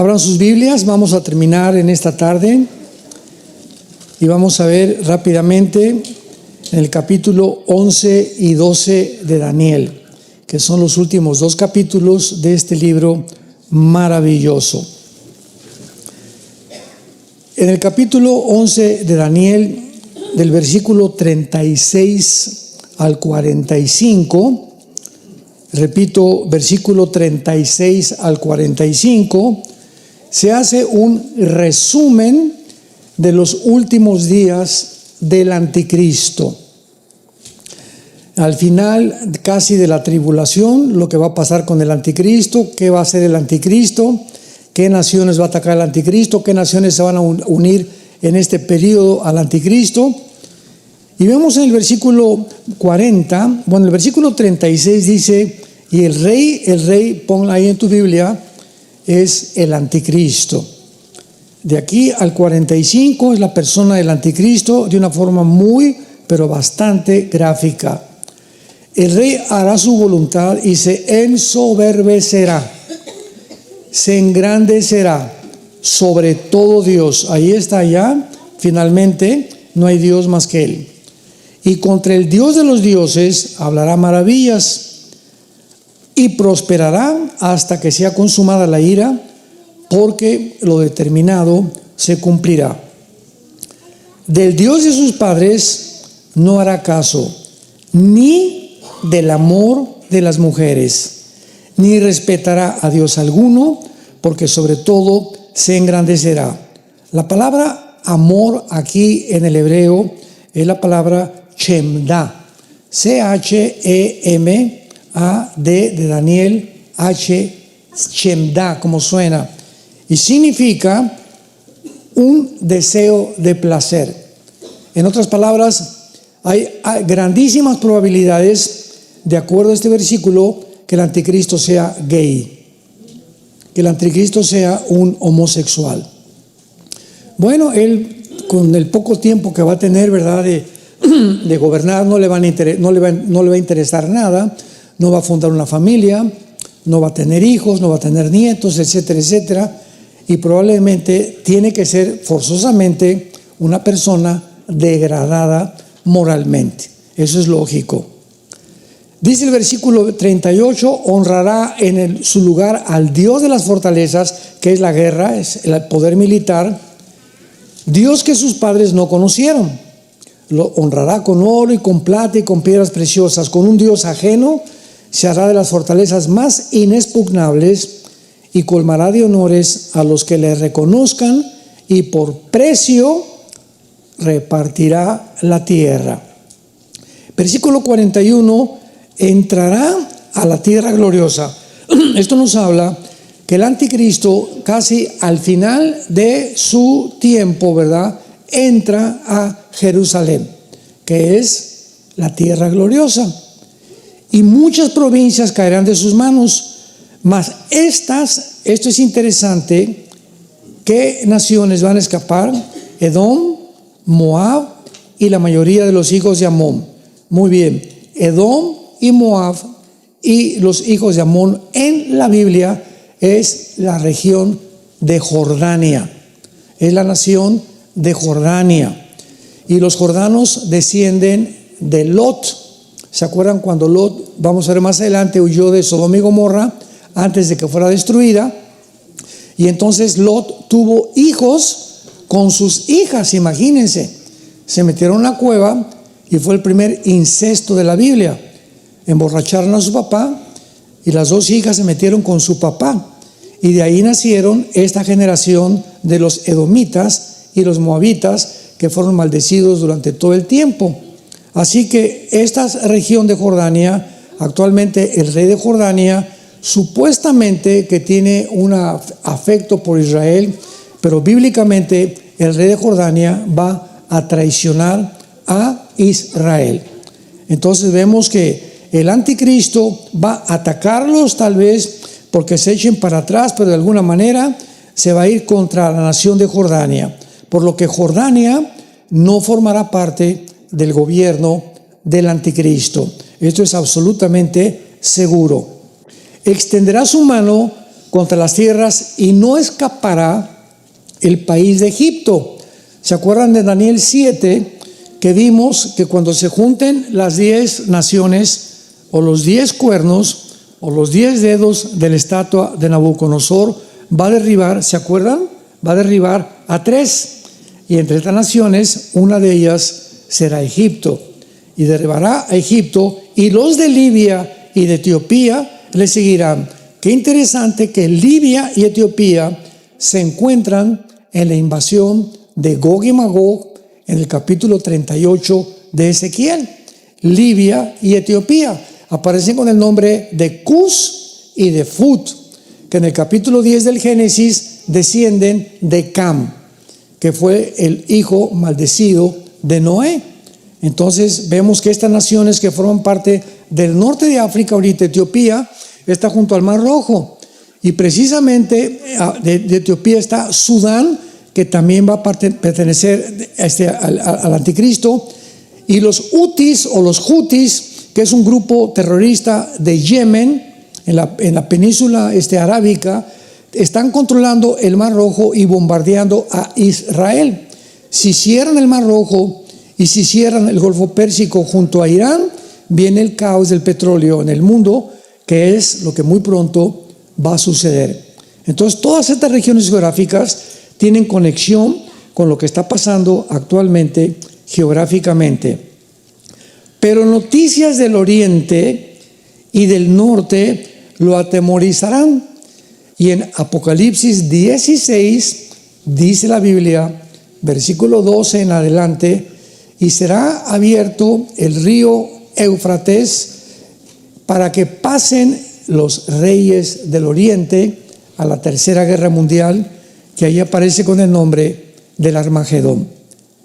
Abran sus Biblias, vamos a terminar en esta tarde y vamos a ver rápidamente en el capítulo 11 y 12 de Daniel, que son los últimos dos capítulos de este libro maravilloso. En el capítulo 11 de Daniel, del versículo 36 al 45, repito, versículo 36 al 45, se hace un resumen de los últimos días del anticristo. Al final casi de la tribulación, lo que va a pasar con el anticristo, qué va a hacer el anticristo, qué naciones va a atacar el anticristo, qué naciones se van a unir en este periodo al anticristo. Y vemos en el versículo 40, bueno, el versículo 36 dice, y el rey, pon ahí en tu Biblia, es el anticristo. De aquí al 45 es la persona del anticristo de una forma muy, pero bastante gráfica. El rey hará su voluntad y se ensoberbecerá, se engrandecerá sobre todo Dios. Ahí está ya, finalmente, no hay Dios más que Él. Y contra el Dios de los dioses hablará maravillas y prosperará hasta que sea consumada la ira, porque lo determinado se cumplirá. Del Dios de sus padres no hará caso, ni del amor de las mujeres, ni respetará a Dios alguno, porque sobre todo se engrandecerá. La palabra amor aquí en el hebreo es la palabra Chemda, C-H-E-M-A-D de Daniel, H, Chemda, como suena, y significa un deseo de placer. En otras palabras, hay grandísimas probabilidades, de acuerdo a este versículo, que el anticristo sea gay, que el anticristo sea un homosexual. Bueno, él con el poco tiempo que va a tener, ¿verdad?, de gobernar, no le va a interesar nada, no va a fundar una familia, no va a tener hijos, no va a tener nietos, etcétera, etcétera, y probablemente tiene que ser forzosamente una persona degradada moralmente. Eso es lógico. Dice el versículo 38, honrará en su lugar al Dios de las fortalezas, que es la guerra, es el poder militar, Dios que sus padres no conocieron. Lo honrará con oro y con plata y con piedras preciosas, con un Dios ajeno se hará de las fortalezas más inexpugnables y colmará de honores a los que le reconozcan, y por precio repartirá la tierra. Versículo 41, entrará a la tierra gloriosa. Esto nos habla que el anticristo casi al final de su tiempo, ¿verdad?, entra a Jerusalén, que es la tierra gloriosa, y muchas provincias caerán de sus manos. Mas esto es interesante, ¿qué naciones van a escapar? Edom, Moab y la mayoría de los hijos de Amón. Muy bien, Edom y Moab y los hijos de Amón en la Biblia es la región de Jordania, es la nación de Jordania, y los jordanos descienden de Lot. ¿Se acuerdan cuando Lot, vamos a ver más adelante, huyó de Sodoma y Gomorra antes de que fuera destruida? Y entonces Lot tuvo hijos con sus hijas, imagínense, se metieron en una cueva y fue el primer incesto de la Biblia. Emborracharon a su papá y las dos hijas se metieron con su papá, y de ahí nacieron esta generación de los edomitas y los moabitas, que fueron maldecidos durante todo el tiempo. Así que esta región de Jordania, actualmente el rey de Jordania, supuestamente que tiene un afecto por Israel, pero bíblicamente el rey de Jordania va a traicionar a Israel. Entonces vemos que el anticristo va a atacarlos, tal vez porque se echen para atrás, pero de alguna manera se va a ir contra la nación de Jordania, por lo que Jordania no formará parte del gobierno del anticristo. Esto es absolutamente seguro. Extenderá su mano contra las tierras y no escapará el país de Egipto. ¿Se acuerdan de Daniel 7? Que vimos que cuando se junten las 10 naciones o los 10 cuernos o los 10 dedos de la estatua de Nabucodonosor, va a derribar, ¿se acuerdan? Va a derribar a 3. Y entre estas naciones, una de ellas será Egipto. Y derribará a Egipto, y los de Libia y de Etiopía le seguirán. Qué interesante que Libia y Etiopía se encuentran en la invasión de Gog y Magog en el capítulo 38 de Ezequiel. Libia y Etiopía aparecen con el nombre de Cus y de Fut, que en el capítulo 10 del Génesis descienden de Cam, que fue el hijo maldecido de Noé. Entonces vemos que estas naciones que forman parte del norte de África, ahorita Etiopía, está junto al Mar Rojo. Y precisamente de Etiopía está Sudán, que también va a pertenecer al anticristo. Y los Hutis o los Hutis, que es un grupo terrorista de Yemen, en la península arábica, están controlando el Mar Rojo y bombardeando a Israel. Si cierran el Mar Rojo y si cierran el Golfo Pérsico junto a Irán, viene el caos del petróleo en el mundo, que es lo que muy pronto va a suceder. Entonces, todas estas regiones geográficas tienen conexión con lo que está pasando actualmente geográficamente. Pero noticias del oriente y del norte lo atemorizarán. Y en Apocalipsis 16 dice la Biblia, versículo 12 en adelante, y será abierto el río Éufrates para que pasen los reyes del oriente a la tercera guerra mundial, que ahí aparece con el nombre del Armagedón.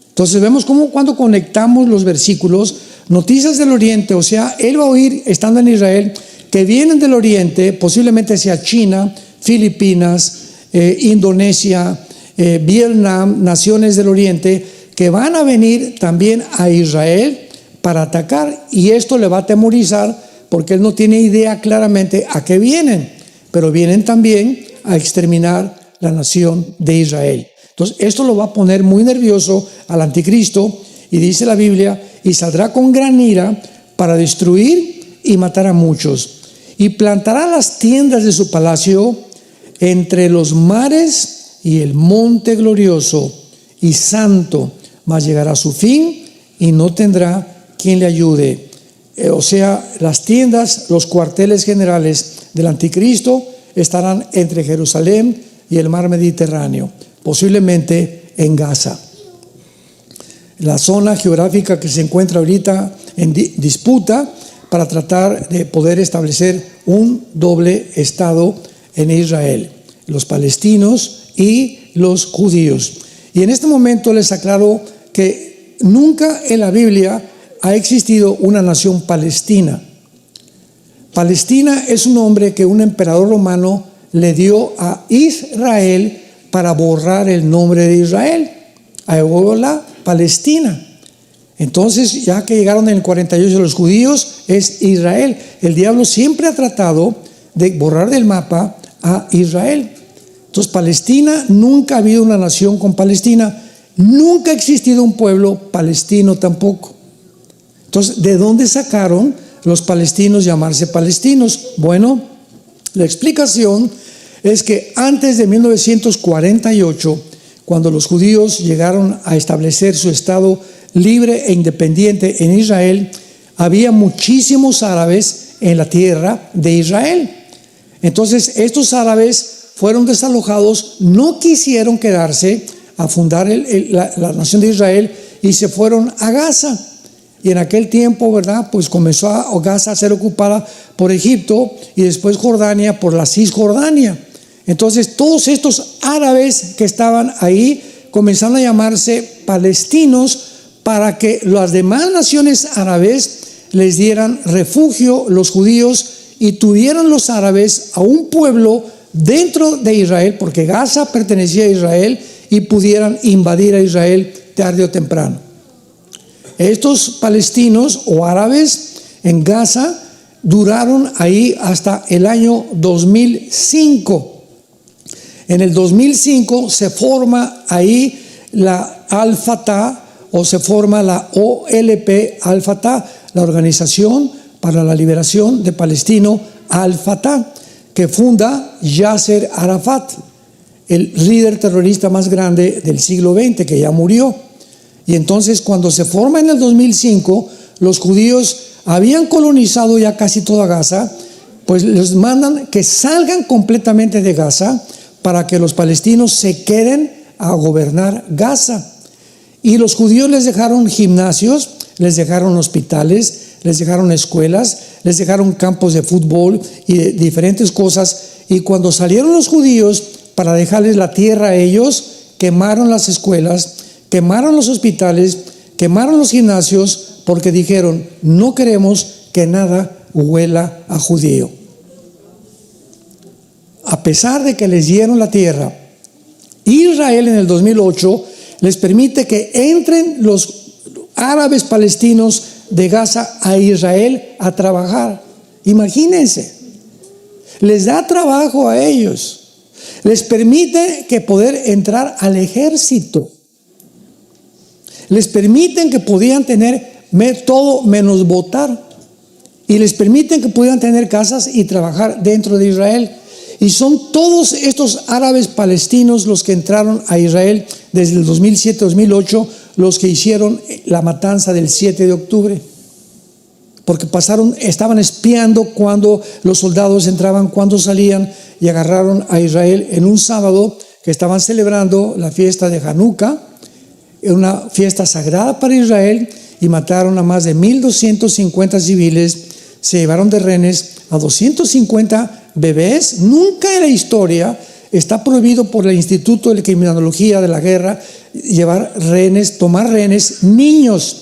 Entonces vemos cómo cuando conectamos los versículos, noticias del oriente, o sea, él va a oír estando en Israel, que vienen del oriente, posiblemente sea China, Filipinas, Indonesia, Vietnam, naciones del oriente, que van a venir también a Israel para atacar, y esto le va a atemorizar porque él no tiene idea claramente a qué vienen, pero vienen también a exterminar la nación de Israel. Entonces esto lo va a poner muy nervioso al anticristo, y dice la Biblia, y saldrá con gran ira para destruir y matar a muchos, y plantará las tiendas de su palacio entre los mares y el monte glorioso y santo, mas llegará a su fin y no tendrá quien le ayude. O sea, las tiendas, los cuarteles generales del anticristo estarán entre Jerusalén y el mar Mediterráneo, posiblemente en Gaza. La zona geográfica que se encuentra ahorita en disputa para tratar de poder establecer un doble estado en Israel, los palestinos y los judíos. Y en este momento les aclaro que nunca en la Biblia ha existido una nación palestina. Palestina es un nombre que un emperador romano le dio a Israel para borrar el nombre de Israel. Ahora Palestina. Entonces, ya que llegaron en el 48 los judíos, es Israel. El diablo siempre ha tratado de borrar del mapa a Israel. Entonces, Palestina, nunca ha habido una nación con Palestina, nunca ha existido un pueblo palestino tampoco. Entonces, ¿de dónde sacaron los palestinos llamarse palestinos? Bueno, la explicación es que antes de 1948, cuando los judíos llegaron a establecer su estado libre e independiente en Israel, había muchísimos árabes en la tierra de Israel. Entonces estos árabes fueron desalojados, no quisieron quedarse a fundar la nación de Israel y se fueron a Gaza. Y en aquel tiempo, ¿verdad? Pues comenzó Gaza a ser ocupada por Egipto y después Jordania por la Cisjordania. Entonces todos estos árabes que estaban ahí comenzaron a llamarse palestinos para que las demás naciones árabes les dieran refugio, los judíos, y tuvieran los árabes a un pueblo dentro de Israel, porque Gaza pertenecía a Israel, y pudieran invadir a Israel tarde o temprano. Estos palestinos o árabes en Gaza duraron ahí hasta el año 2005. En el 2005 se forma ahí la Al-Fatah, o se forma la OLP Al-Fatah, la Organización para la Liberación de Palestino Al-Fatah, que funda Yasser Arafat, el líder terrorista más grande del siglo XX, que ya murió. Y entonces, cuando se forma en el 2005, los judíos habían colonizado ya casi toda Gaza, pues les mandan que salgan completamente de Gaza para que los palestinos se queden a gobernar Gaza. Y los judíos les dejaron gimnasios, les dejaron hospitales, les dejaron escuelas, les dejaron campos de fútbol y de diferentes cosas. Y cuando salieron los judíos para dejarles la tierra a ellos, quemaron las escuelas, quemaron los hospitales, quemaron los gimnasios, porque dijeron: no queremos que nada huela a judío. A pesar de que les dieron la tierra, Israel en el 2008 les permite que entren los árabes palestinos de Gaza a Israel a trabajar. Imagínense, les da trabajo a ellos, les permite que poder entrar al ejército, les permiten que podían tener todo menos votar, y les permiten que pudieran tener casas y trabajar dentro de Israel. Y son todos estos árabes palestinos los que entraron a Israel desde el 2007-2008, los que hicieron la matanza del 7 de octubre. Porque estaban espiando cuando los soldados entraban, cuando salían, y agarraron a Israel en un sábado que estaban celebrando la fiesta de Hanukkah, una fiesta sagrada para Israel, y mataron a más de 1,250 civiles. Se llevaron de rehenes a 250 bebés. Nunca en la historia está prohibido por el Instituto de Criminología de la Guerra llevar rehenes, tomar rehenes niños.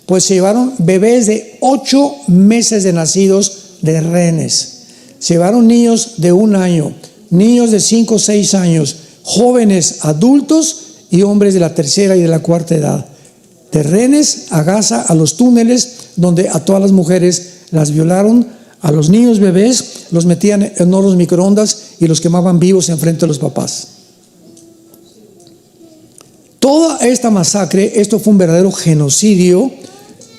Pues se llevaron bebés de 8 meses de nacidos de rehenes. Se llevaron niños de 1 año, niños de 5 o 6 años, jóvenes, adultos y hombres de la tercera y de la cuarta edad. De rehenes a Gaza, a los túneles, donde a todas las mujeres las violaron, a los niños bebés los metían en hornos microondas y los quemaban vivos enfrente de los papás. Toda esta masacre, esto fue un verdadero genocidio.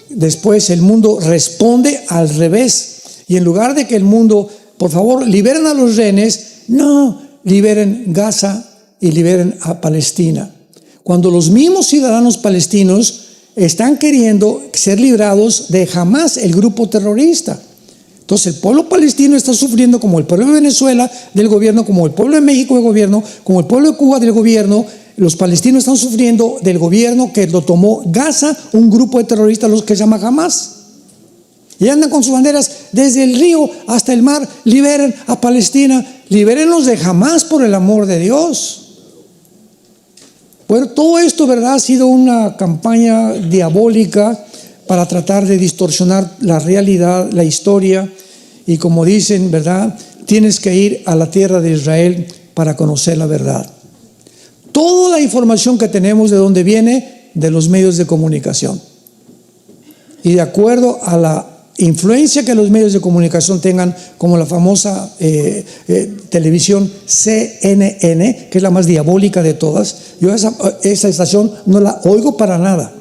Después el mundo responde al revés, y en lugar de que el mundo, por favor, liberen a los rehenes, no, liberen Gaza y liberen a Palestina. Cuando los mismos ciudadanos palestinos están queriendo ser librados de Hamás, el grupo terrorista. Entonces el pueblo palestino está sufriendo como el pueblo de Venezuela del gobierno, como el pueblo de México del gobierno, como el pueblo de Cuba del gobierno. Los palestinos están sufriendo del gobierno que lo tomó Gaza, un grupo de terroristas, los que se llama Hamás. Y andan con sus banderas desde el río hasta el mar: liberen a Palestina, libérenlos de Hamás, por el amor de Dios. Bueno, todo esto, ¿verdad?, ha sido una campaña diabólica para tratar de distorsionar la realidad, la historia. Y como dicen, ¿verdad?, tienes que ir a la tierra de Israel para conocer la verdad. Toda la información que tenemos, ¿de dónde viene? De los medios de comunicación. Y de acuerdo a la influencia que los medios de comunicación tengan, como la famosa televisión CNN, que es la más diabólica de todas, yo esa estación no la oigo para nada,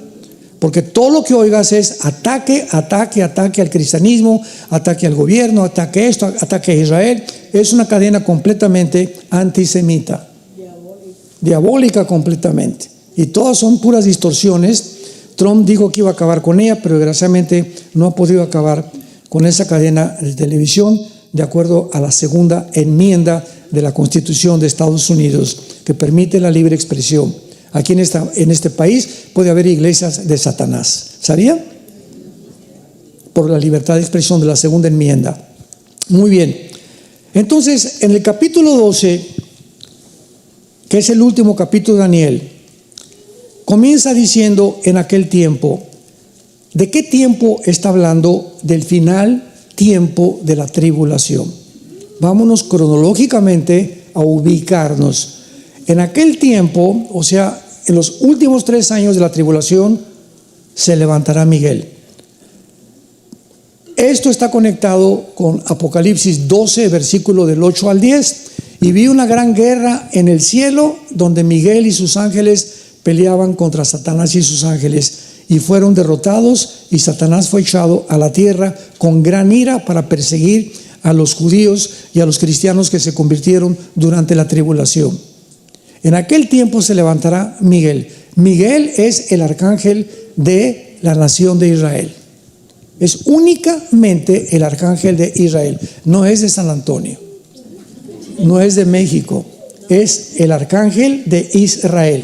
porque todo lo que oigas es ataque, ataque, ataque al cristianismo, ataque al gobierno, ataque a esto, ataque a Israel. Es una cadena completamente antisemita, diabólica completamente, y todas son puras distorsiones. Trump dijo que iba a acabar con ella, pero desgraciadamente no ha podido acabar con esa cadena de televisión, de acuerdo a la segunda enmienda de la Constitución de Estados Unidos, que permite la libre expresión. Aquí en este país puede haber iglesias de Satanás. ¿Sabía? Por la libertad de expresión de la segunda enmienda. Muy bien. Entonces, en el capítulo 12, que es el último capítulo de Daniel, comienza diciendo: en aquel tiempo. ¿De qué tiempo está hablando? Del final tiempo de la tribulación. Vámonos cronológicamente a ubicarnos. En aquel tiempo, o sea, en los últimos 3 años de la tribulación, se levantará Miguel. Esto está conectado con Apocalipsis 12, versículo del 8 al 10. Y vi una gran guerra en el cielo, donde Miguel y sus ángeles peleaban contra Satanás y sus ángeles, y fueron derrotados, y Satanás fue echado a la tierra con gran ira para perseguir a los judíos y a los cristianos que se convirtieron durante la tribulación. En aquel tiempo se levantará Miguel. Miguel es el arcángel de la nación de Israel. Es únicamente el arcángel de Israel. No es de San Antonio, no es de México, es el arcángel de Israel.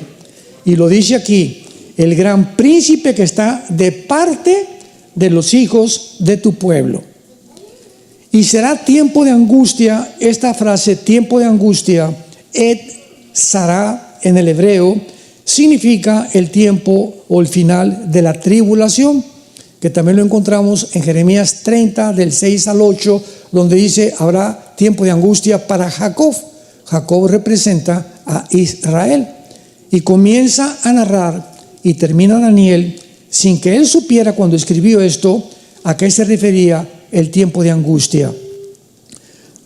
Y lo dice aquí: el gran príncipe que está de parte de los hijos de tu pueblo. Y será tiempo de angustia. Esta frase, tiempo de angustia, et sará en el hebreo, significa el tiempo o el final de la tribulación, que también lo encontramos en Jeremías 30, del 6 al 8, donde dice: habrá tiempo de angustia para Jacob. Jacob representa a Israel. Y comienza a narrar y termina Daniel sin que él supiera, cuando escribió esto, a qué se refería el tiempo de angustia.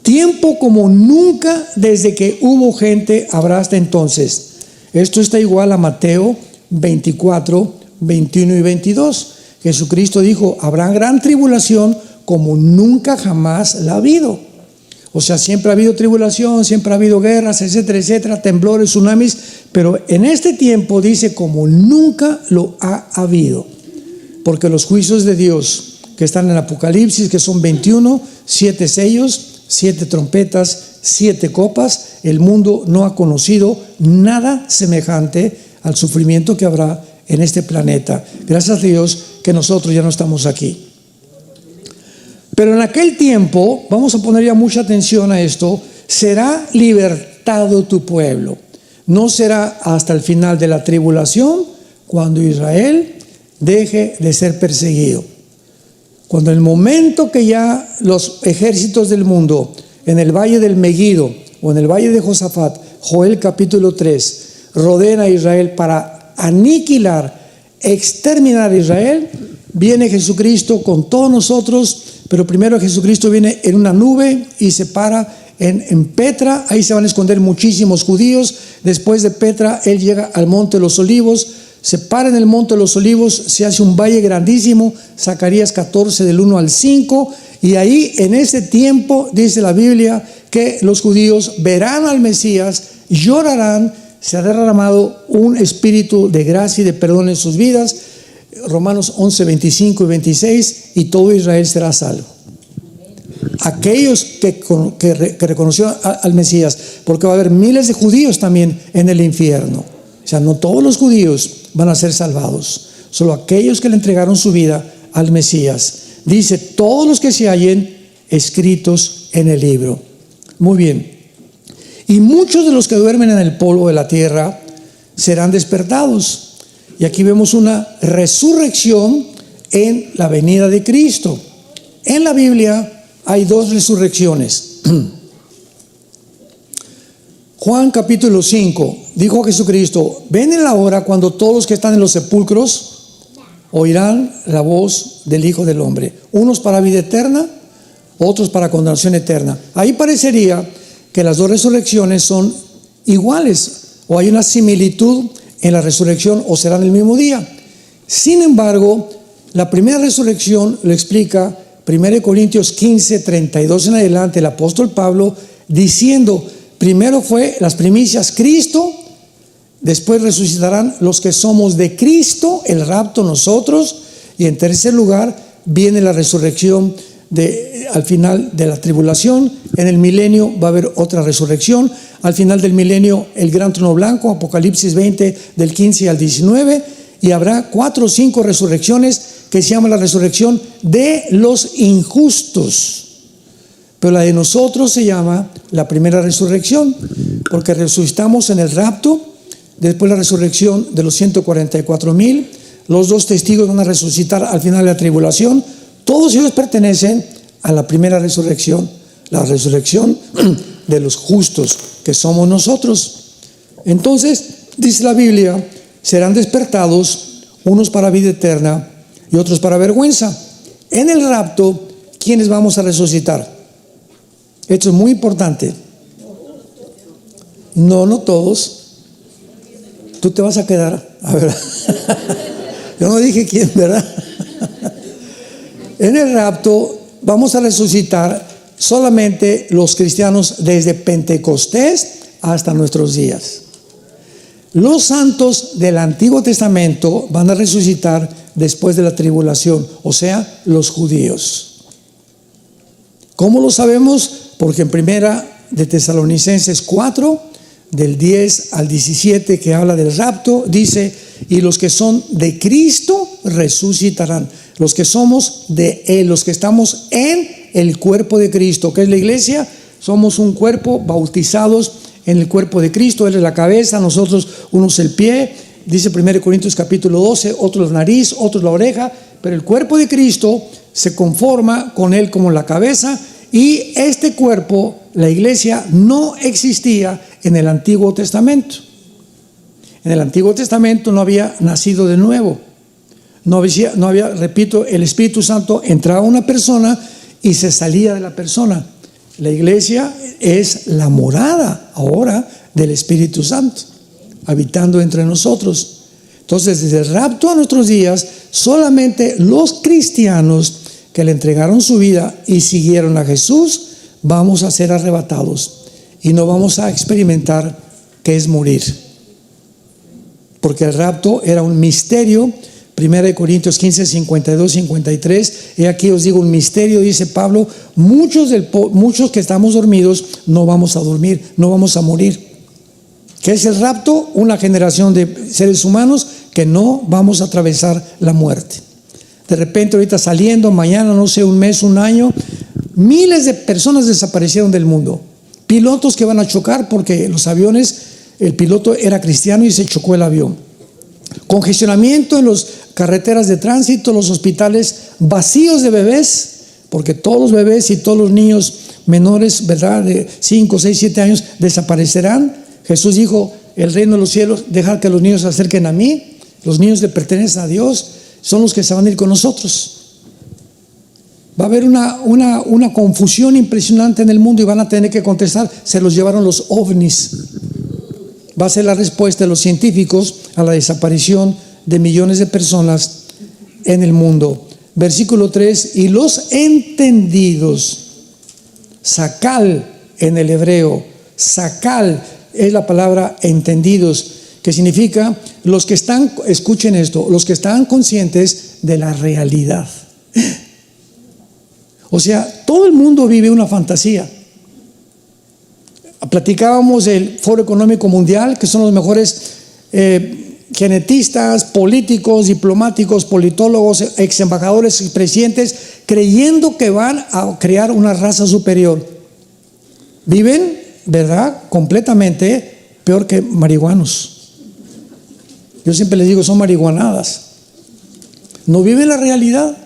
Tiempo como nunca desde que hubo gente habrá hasta entonces. Esto está igual a Mateo 24, 21 y 22. Jesucristo dijo: habrá gran tribulación como nunca jamás la ha habido. O sea, siempre ha habido tribulación, siempre ha habido guerras, etcétera, etcétera, temblores, tsunamis, pero en este tiempo dice como nunca lo ha habido, porque los juicios de Dios que están en Apocalipsis, que son 21, 7 sellos, 7 trompetas, 7 copas, el mundo no ha conocido nada semejante al sufrimiento que habrá en este planeta. Gracias a Dios que nosotros ya no estamos aquí. Pero en aquel tiempo, vamos a poner ya mucha atención a esto, será libertado tu pueblo. No será hasta el final de la tribulación, cuando Israel deje de ser perseguido. Cuando en el momento que ya los ejércitos del mundo, en el valle del Megiddo o en el valle de Josafat, Joel capítulo 3, rodean a Israel para aniquilar, exterminar a Israel, viene Jesucristo con todos nosotros. Pero primero Jesucristo viene en una nube y se para en Petra. Ahí se van a esconder muchísimos judíos. Después de Petra, Él llega al Monte de los Olivos, se para en el Monte de los Olivos, se hace un valle grandísimo, Zacarías 14 del 1 al 5, y ahí en ese tiempo dice la Biblia que los judíos verán al Mesías, llorarán, se ha derramado un espíritu de gracia y de perdón en sus vidas. Romanos 11, 25 y 26, y todo Israel será salvo. Aquellos que reconocieron al Mesías, porque va a haber miles de judíos también en el infierno. O sea, no todos los judíos van a ser salvados, solo aquellos que le entregaron su vida al Mesías. Dice: todos los que se hallen escritos en el libro. Muy bien. Y muchos de los que duermen en el polvo de la tierra serán despertados. Y aquí vemos una resurrección en la venida de Cristo. En la Biblia hay 2 resurrecciones. Juan capítulo 5, dijo Jesucristo: ven en la hora cuando todos los que están en los sepulcros oirán la voz del Hijo del Hombre, unos para vida eterna, otros para condenación eterna. Ahí parecería que las 2 resurrecciones son iguales, o hay una similitud en la resurrección, o serán el mismo día. Sin embargo, la primera resurrección lo explica 1 Corintios 15, 32 en adelante, el apóstol Pablo, diciendo: primero fue las primicias Cristo, después resucitarán los que somos de Cristo, el rapto nosotros, y en tercer lugar viene la resurrección al final de la tribulación. En el milenio va a haber otra resurrección. Al final del milenio, el gran trono blanco, Apocalipsis 20 del 15 al 19, y habrá 4 o 5 resurrecciones que se llama la resurrección de los injustos. Pero la de nosotros se llama la primera resurrección, porque resucitamos en el rapto, después la resurrección de los 144,000, los 2 testigos van a resucitar al final de la tribulación. Todos ellos pertenecen a la primera resurrección, la resurrección de los justos, que somos nosotros. Entonces, dice la Biblia, serán despertados unos para vida eterna y otros para vergüenza. En el rapto, ¿quiénes vamos a resucitar? Esto es muy importante. No, no todos. Tú te vas a quedar. A ver. Yo no dije quién, ¿verdad? En el rapto vamos a resucitar solamente los cristianos desde Pentecostés hasta nuestros días. Los santos del Antiguo Testamento van a resucitar después de la tribulación, o sea, los judíos. ¿Cómo lo sabemos? Porque en primera de Tesalonicenses 4, del 10 al 17, que habla del rapto, dice: y los que son de Cristo resucitarán. Los que somos de Él, los que estamos en el cuerpo de Cristo, que es la iglesia, somos un cuerpo bautizados en el cuerpo de Cristo. Él es la cabeza, nosotros unos el pie, dice 1 Corintios capítulo 12, otros la nariz, otros la oreja, pero el cuerpo de Cristo se conforma con Él como la cabeza. Y este cuerpo, la iglesia, no existía en el Antiguo Testamento. En el Antiguo Testamento no había nacido de nuevo. No había, repito, el Espíritu Santo entraba a una persona y se salía de la persona. La iglesia es la morada ahora del Espíritu Santo, habitando entre nosotros. Entonces, desde el rapto a nuestros días, solamente los cristianos que le entregaron su vida y siguieron a Jesús, vamos a ser arrebatados y no vamos a experimentar qué es morir. Porque el rapto era un misterio. 1 Corintios 15, 52, 53. Y aquí os digo un misterio, dice Pablo: muchos que estamos dormidos no vamos a dormir, no vamos a morir. ¿Qué es el rapto? Una generación de seres humanos que no vamos a atravesar la muerte. De repente, ahorita saliendo, mañana, no sé, un mes, un año, miles de personas desaparecieron del mundo. Pilotos que van a chocar porque los aviones, el piloto era cristiano y se chocó el avión. Congestionamiento en las carreteras de tránsito, los hospitales vacíos de bebés, porque todos los bebés y todos los niños menores, ¿verdad?, de 5, 6, 7 años desaparecerán. Jesús dijo: el reino de los cielos, dejar que los niños se acerquen a mí. Los niños le pertenecen a Dios, son los que se van a ir con nosotros. Va a haber una confusión impresionante en el mundo y van a tener que contestar: se los llevaron los ovnis. Va a ser la respuesta de los científicos a la desaparición de millones de personas en el mundo. Versículo 3: y los entendidos, sakal en el hebreo, sakal es la palabra entendidos, que significa los que están, escuchen esto, los que están conscientes de la realidad. O sea, todo el mundo vive una fantasía. Platicábamos del Foro Económico Mundial, que son los mejores genetistas, políticos, diplomáticos, politólogos, ex embajadores, presidentes, creyendo que van a crear una raza superior. Viven, ¿verdad?, completamente peor que marihuanos. Yo siempre les digo, son marihuanadas. No viven la realidad.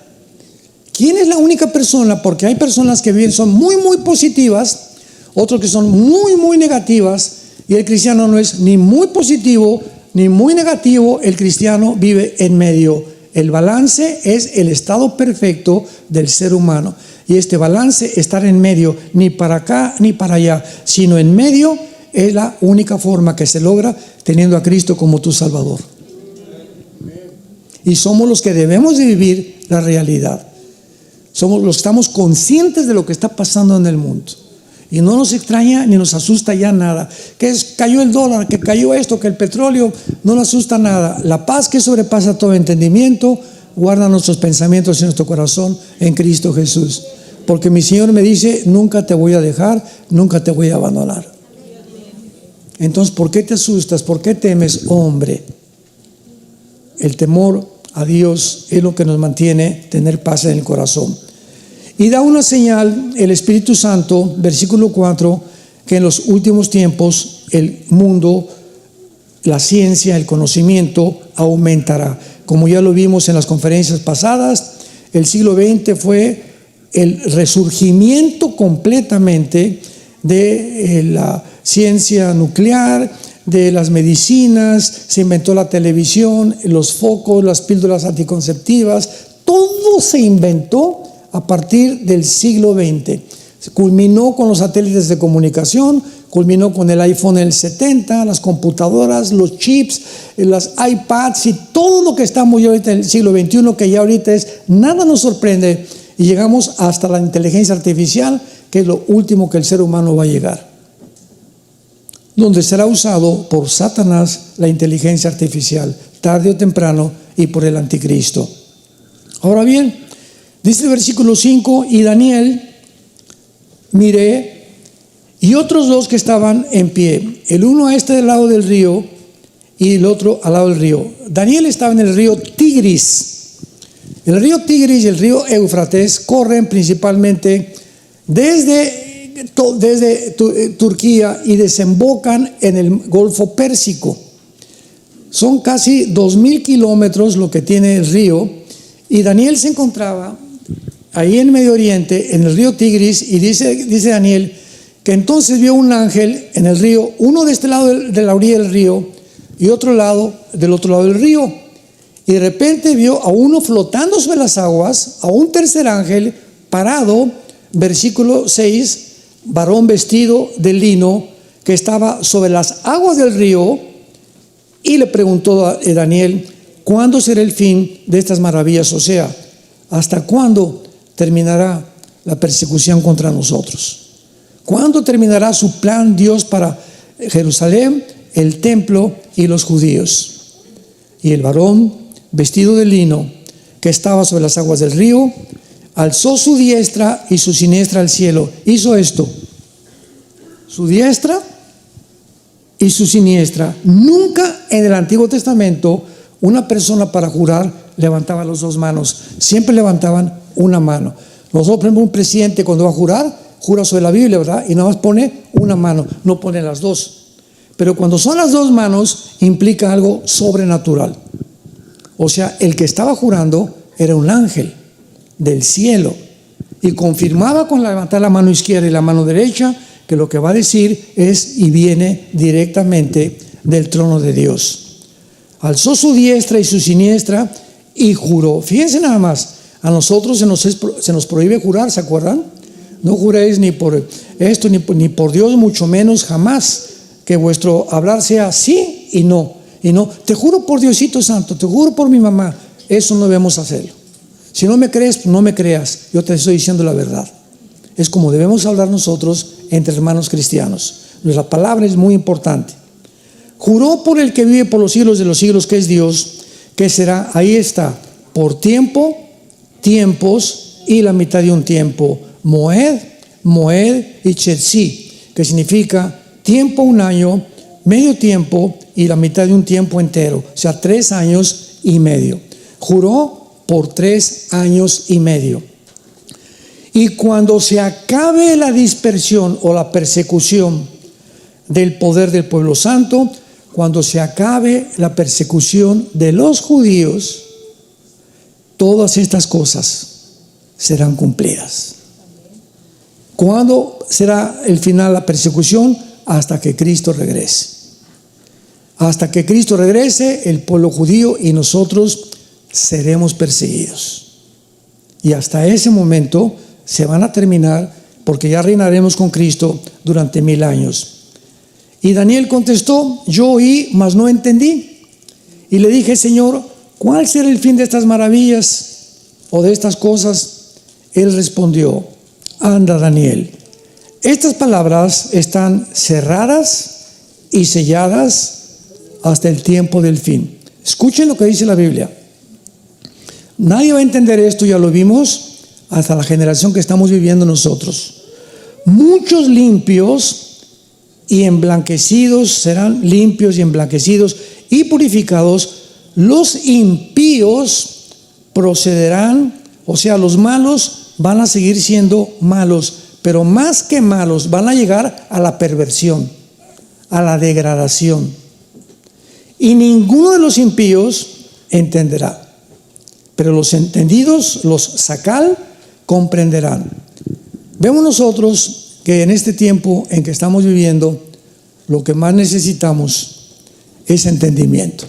¿Quién es la única persona? Porque hay personas que viven, son muy, muy positivas, otros que son muy, muy negativas, y el cristiano no es ni muy positivo ni muy negativo. El cristiano vive en medio. El balance es el estado perfecto del ser humano, y este balance, estar en medio, ni para acá ni para allá, sino en medio, es la única forma que se logra teniendo a Cristo como tu Salvador. Y somos los que debemos de vivir la realidad. Somos los que estamos conscientes de lo que está pasando en el mundo. Y no nos extraña ni nos asusta ya nada. Que cayó el dólar, que cayó esto, que el petróleo, no nos asusta nada. La paz que sobrepasa todo entendimiento guarda nuestros pensamientos en nuestro corazón en Cristo Jesús. Porque mi Señor me dice: nunca te voy a dejar, nunca te voy a abandonar. Entonces, ¿por qué te asustas? ¿Por qué temes, hombre? El temor a Dios es lo que nos mantiene tener paz en el corazón. Y da una señal el Espíritu Santo, versículo 4, que en los últimos tiempos el mundo, la ciencia, el conocimiento aumentará. Como ya lo vimos en las conferencias pasadas, el siglo XX fue el resurgimiento completamente de la ciencia nuclear, de las medicinas, se inventó la televisión, los focos, las píldoras anticonceptivas, todo se inventó a partir del siglo XX. Se culminó con los satélites de comunicación, culminó con el iPhone en el 70, las computadoras, los chips, las iPads y todo lo que estamos ya ahorita en el siglo XXI, que ya ahorita nada nos sorprende, y llegamos hasta la inteligencia artificial, que es lo último que el ser humano va a llegar, donde será usado por Satanás la inteligencia artificial, tarde o temprano, y por el anticristo. Ahora bien, dice el versículo 5, y Daniel miré, y otros dos que estaban en pie, el uno a este lado del río y el otro al lado del río. Daniel estaba en el río Tigris. El río Tigris y el río Éufrates corren principalmente desde Turquía y desembocan en el Golfo Pérsico. Son casi 2000 kilómetros lo que tiene el río, y Daniel se encontraba ahí en Medio Oriente, en el río Tigris, y dice Daniel que entonces vio un ángel en el río, uno de este lado de la orilla del río y otro lado del otro lado del río, y de repente vio a uno flotando sobre las aguas, a un tercer ángel parado, versículo 6, varón vestido de lino, que estaba sobre las aguas del río, y le preguntó a Daniel, ¿cuándo será el fin de estas maravillas? O sea, ¿hasta cuándo terminará la persecución contra nosotros? ¿Cuándo terminará su plan Dios para Jerusalén, el templo y los judíos? Y el varón vestido de lino, que estaba sobre las aguas del río, alzó su diestra y su siniestra al cielo. Hizo esto, su diestra y su siniestra. Nunca en el Antiguo Testamento una persona para jurar levantaba las dos manos, siempre levantaban una mano. Nosotros, por ejemplo, un presidente cuando va a jurar, jura sobre la Biblia, ¿verdad? Y nada más pone una mano, no pone las dos. Pero cuando son las dos manos, implica algo sobrenatural. O sea, el que estaba jurando era un ángel del cielo, y confirmaba con levantar la mano izquierda y la mano derecha que lo que va a decir es y viene directamente del trono de Dios. Alzó su diestra y su siniestra y juró. Fíjense nada más, a nosotros se nos prohíbe jurar, ¿se acuerdan? No juréis ni por esto ni por Dios, mucho menos jamás, que vuestro hablar sea sí y no. Y no, te juro por Diosito Santo, te juro por mi mamá. Eso no debemos hacerlo. Si no me crees, no me creas, yo te estoy diciendo la verdad. Es como debemos hablar nosotros entre hermanos cristianos. Nuestra palabra es muy importante. Juró por el que vive por los siglos de los siglos, que es Dios, que será, ahí está, por tiempo, tiempos y la mitad de un tiempo. Moed y Chetzi, que significa tiempo, un año, medio tiempo y la mitad de un tiempo entero, o sea, 3 años y medio. Juró por 3 años y medio. Y cuando se acabe la dispersión o la persecución del poder del pueblo santo, cuando se acabe la persecución de los judíos, todas estas cosas serán cumplidas. ¿Cuándo será el final de la persecución? Hasta que Cristo regrese. Hasta que Cristo regrese, el pueblo judío y nosotros seremos perseguidos. Y hasta ese momento se van a terminar, porque ya reinaremos con Cristo durante 1000 años. Y Daniel contestó, yo oí, mas no entendí. Y le dije, Señor, ¿cuál será el fin de estas maravillas o de estas cosas? Él respondió, anda, Daniel, estas palabras están cerradas y selladas hasta el tiempo del fin. Escuchen lo que dice la Biblia. Nadie va a entender esto, ya lo vimos, hasta la generación que estamos viviendo nosotros. Muchos limpios y emblanquecidos serán limpios y emblanquecidos y purificados. Los impíos procederán, o sea, los malos van a seguir siendo malos, pero más que malos van a llegar a la perversión, a la degradación. Y ninguno de los impíos entenderá, pero los entendidos, los sacal, comprenderán. Vemos nosotros que en este tiempo en que estamos viviendo, lo que más necesitamos es entendimiento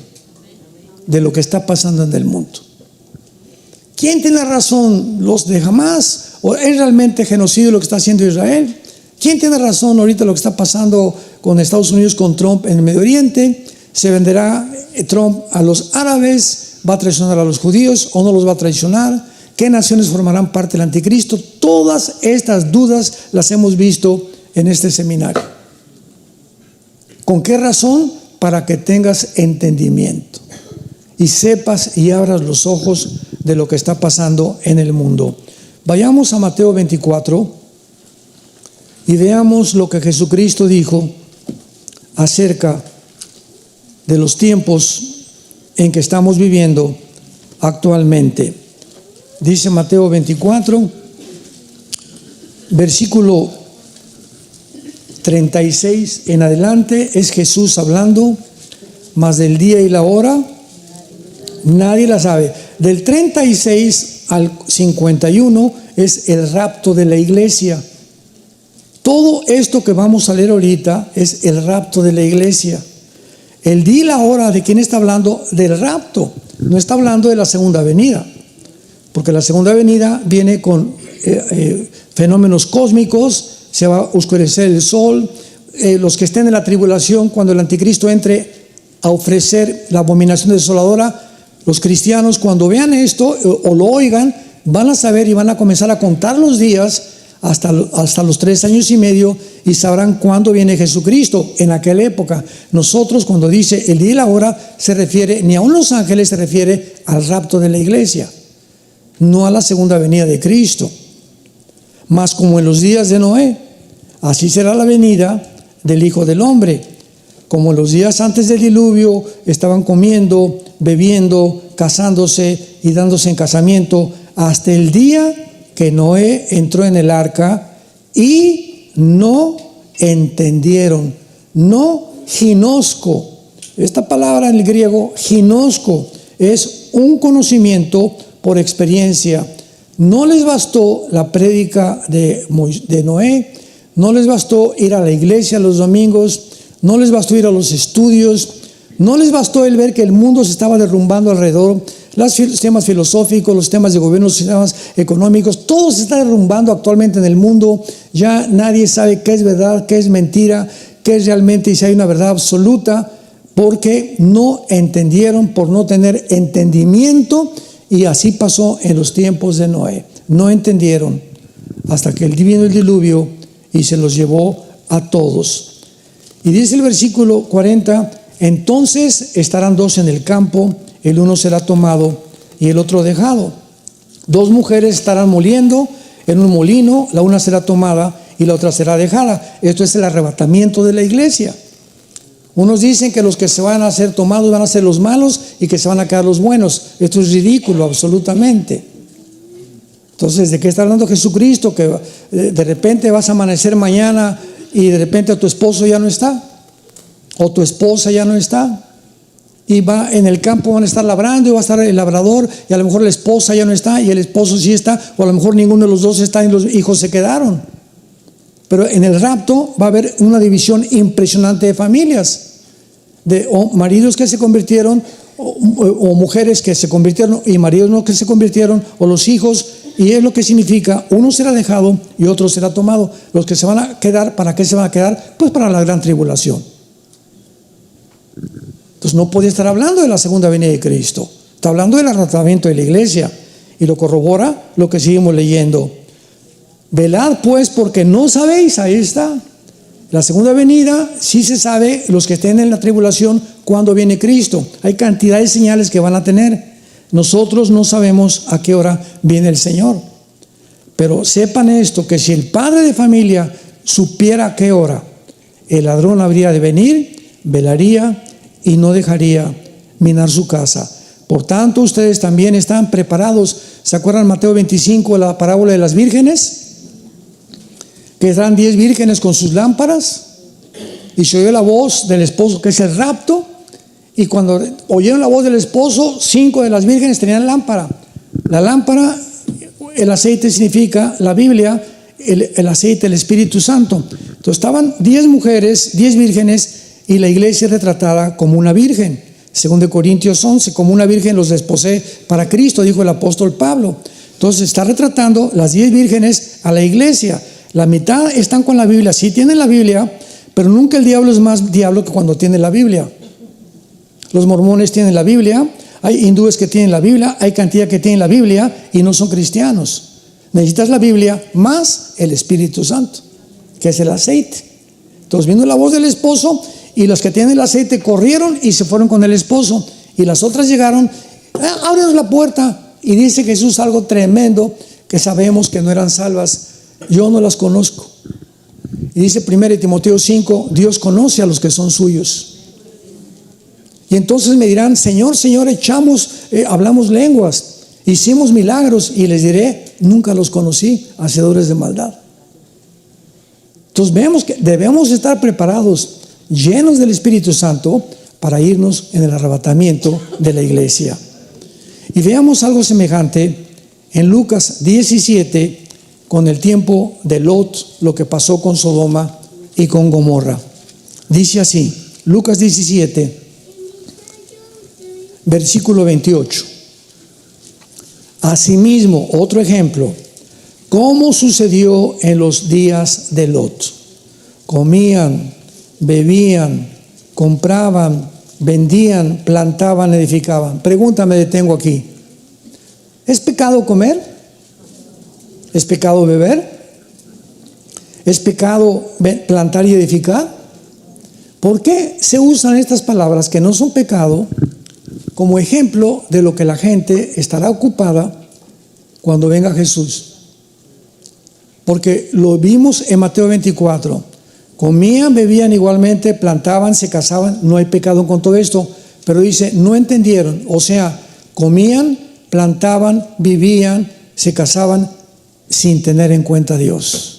de lo que está pasando en el mundo. ¿Quién tiene razón? ¿Los de Hamás? ¿O es realmente genocidio lo que está haciendo Israel? ¿Quién tiene razón ahorita lo que está pasando con Estados Unidos, con Trump en el Medio Oriente? ¿Se venderá Trump a los árabes? ¿Va a traicionar a los judíos o no los va a traicionar? ¿Qué naciones formarán parte del anticristo? Todas estas dudas las hemos visto en este seminario. ¿Con qué razón? Para que tengas entendimiento y sepas y abras los ojos de lo que está pasando en el mundo. Vayamos a Mateo 24 y veamos lo que Jesucristo dijo acerca de los tiempos en que estamos viviendo actualmente. Dice Mateo 24, versículo 36 en adelante, es Jesús hablando, mas del día y la hora nadie la sabe. Del 36 al 51 es el rapto de la iglesia. Todo esto que vamos a leer ahorita es el rapto de la iglesia. El día y la hora, ¿de quién está hablando? Del rapto. No está hablando de la segunda venida, porque la segunda venida viene con fenómenos cósmicos. Se va a oscurecer el sol. Los que estén en la tribulación, cuando el anticristo entre a ofrecer la abominación desoladora, los cristianos cuando vean esto o lo oigan, van a saber y van a comenzar a contar los días hasta los 3 años y medio, y sabrán cuándo viene Jesucristo. En aquella época, nosotros cuando dice el día y la hora, se refiere, ni aun los ángeles, se refiere al rapto de la iglesia, no a la segunda venida de Cristo. Mas como en los días de Noé, así será la venida del Hijo del Hombre. Como en los días antes del diluvio estaban comiendo, bebiendo, casándose y dándose en casamiento, hasta el día que Noé entró en el arca, y no entendieron. No ginosco. Esta palabra en el griego, ginosco, es un conocimiento por experiencia. No les bastó la prédica de Noé, no les bastó ir a la iglesia los domingos, no les bastó ir a los estudios, no les bastó el ver que el mundo se estaba derrumbando alrededor. Los sistemas filosóficos, los sistemas de gobierno, los sistemas económicos, todo se está derrumbando actualmente en el mundo. Ya nadie sabe qué es verdad, qué es mentira, qué es realmente, y si hay una verdad absoluta, porque no entendieron, por no tener entendimiento. Y así pasó en los tiempos de Noé. No entendieron hasta que vino el diluvio y se los llevó a todos. Y dice el versículo 40, entonces estarán 2 en el campo, el uno será tomado y el otro dejado. 2 mujeres estarán moliendo en un molino, la una será tomada y la otra será dejada. Esto es el arrebatamiento de la iglesia. Unos dicen que los que se van a ser tomados van a ser los malos y que se van a quedar los buenos. Esto es ridículo, absolutamente. Entonces, ¿de qué está hablando Jesucristo? Que de repente vas a amanecer mañana y de repente tu esposo ya no está, o tu esposa ya no está, y va en el campo, van a estar labrando y va a estar el labrador, y a lo mejor la esposa ya no está y el esposo sí está, o a lo mejor ninguno de los dos está y los hijos se quedaron. Pero en el rapto va a haber una división impresionante de familias, de maridos que se convirtieron, o mujeres que se convirtieron y maridos no que se convirtieron, o los hijos. Y es lo que significa, uno será dejado y otro será tomado. Los que se van a quedar, ¿para qué se van a quedar? Pues para la gran tribulación. Entonces no podía estar hablando de la segunda venida de Cristo, está hablando del arrebatamiento de la iglesia, y lo corrobora lo que seguimos leyendo. Velad pues, porque no sabéis. Ahí está. La segunda venida, sí se sabe, los que estén en la tribulación, cuándo viene Cristo. Hay cantidad de señales que van a tener. Nosotros no sabemos a qué hora viene el Señor. Pero sepan esto, que si el padre de familia supiera a qué hora el ladrón habría de venir, velaría y no dejaría minar su casa. Por tanto, ustedes también están preparados. ¿Se acuerdan Mateo 25, la parábola de las vírgenes? Que eran 10 vírgenes con sus lámparas, y se oyó la voz del esposo, que es el rapto, y cuando oyeron la voz del esposo, 5 de las vírgenes tenían lámpara. La lámpara, el aceite significa, la Biblia, el aceite, el Espíritu Santo. Entonces estaban 10 mujeres, 10 vírgenes, y la iglesia es retratada como una virgen. Según de Corintios 11, como una virgen los desposee para Cristo, dijo el apóstol Pablo. Entonces está retratando las 10 vírgenes a la iglesia. La mitad están con la Biblia, sí tienen la Biblia, pero nunca el diablo es más diablo que cuando tiene la Biblia. Los mormones tienen la Biblia, hay hindúes que tienen la Biblia, hay cantidad que tienen la Biblia y no son cristianos. Necesitas la Biblia más el Espíritu Santo, que es el aceite. Entonces vino la voz del esposo y los que tienen el aceite corrieron y se fueron con el esposo. Y las otras llegaron, ábrenos la puerta. Y dice Jesús algo tremendo que sabemos que no eran salvas. Yo no las conozco. Y dice 1 Timoteo 5, Dios conoce a los que son suyos. Y entonces me dirán, Señor, Señor, hablamos lenguas, hicimos milagros. Y les diré, nunca los conocí, hacedores de maldad. Entonces vemos que debemos estar preparados, llenos del Espíritu Santo, para irnos en el arrebatamiento de la iglesia. Y veamos algo semejante en Lucas 17, con el tiempo de Lot, lo que pasó con Sodoma y con Gomorra. Dice así, Lucas 17, versículo 28. Asimismo, otro ejemplo, ¿cómo sucedió en los días de Lot? Comían, bebían, compraban, vendían, plantaban, edificaban. Pregunta, me detengo aquí. ¿Es pecado comer? ¿Es pecado beber? ¿Es pecado plantar y edificar? ¿Por qué se usan estas palabras que no son pecado como ejemplo de lo que la gente estará ocupada cuando venga Jesús? Porque lo vimos en Mateo 24. Comían, bebían igualmente, plantaban, se casaban. No hay pecado con todo esto, pero dice, no entendieron. O sea, comían, plantaban, vivían, se casaban sin tener en cuenta a Dios.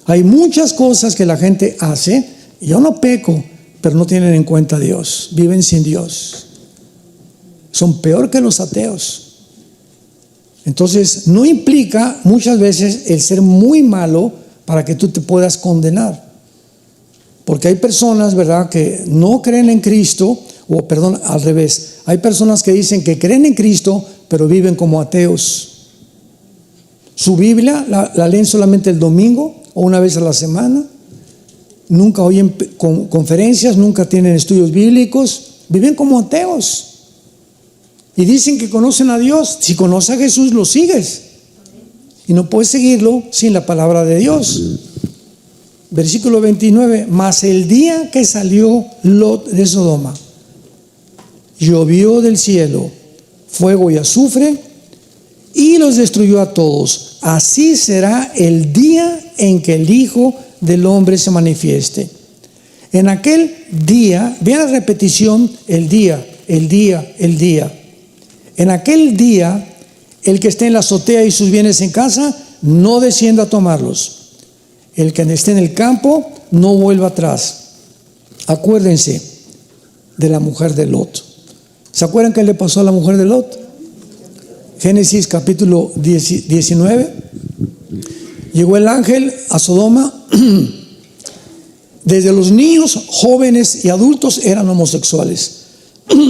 Hay muchas cosas que la gente hace. Yo no peco, pero no tienen en cuenta a Dios. Viven sin Dios. Son peor que los ateos. Entonces, no implica muchas veces el ser muy malo para que tú te puedas condenar. Porque hay personas, ¿verdad?, que no creen en Cristo, o perdón, al revés. Hay personas que dicen que creen en Cristo, pero viven como ateos. Su Biblia la leen solamente el domingo o una vez a la semana. Nunca oyen conferencias, nunca tienen estudios bíblicos. Viven como ateos. Y dicen que conocen a Dios. Si conoces a Jesús, lo sigues. Y no puedes seguirlo sin la palabra de Dios. Versículo 29. Mas el día que salió Lot de Sodoma, llovió del cielo fuego y azufre y los destruyó a todos. Así será el día en que el Hijo del Hombre se manifieste. En aquel día, vean la repetición, el día, el día, el día. En aquel día, el que esté en la azotea y sus bienes en casa, no descienda a tomarlos. El que esté en el campo, no vuelva atrás. Acuérdense de la mujer de Lot. ¿Se acuerdan qué le pasó a la mujer de Lot? Génesis capítulo 19. Llegó el ángel a Sodoma. Desde los niños, jóvenes y adultos eran homosexuales.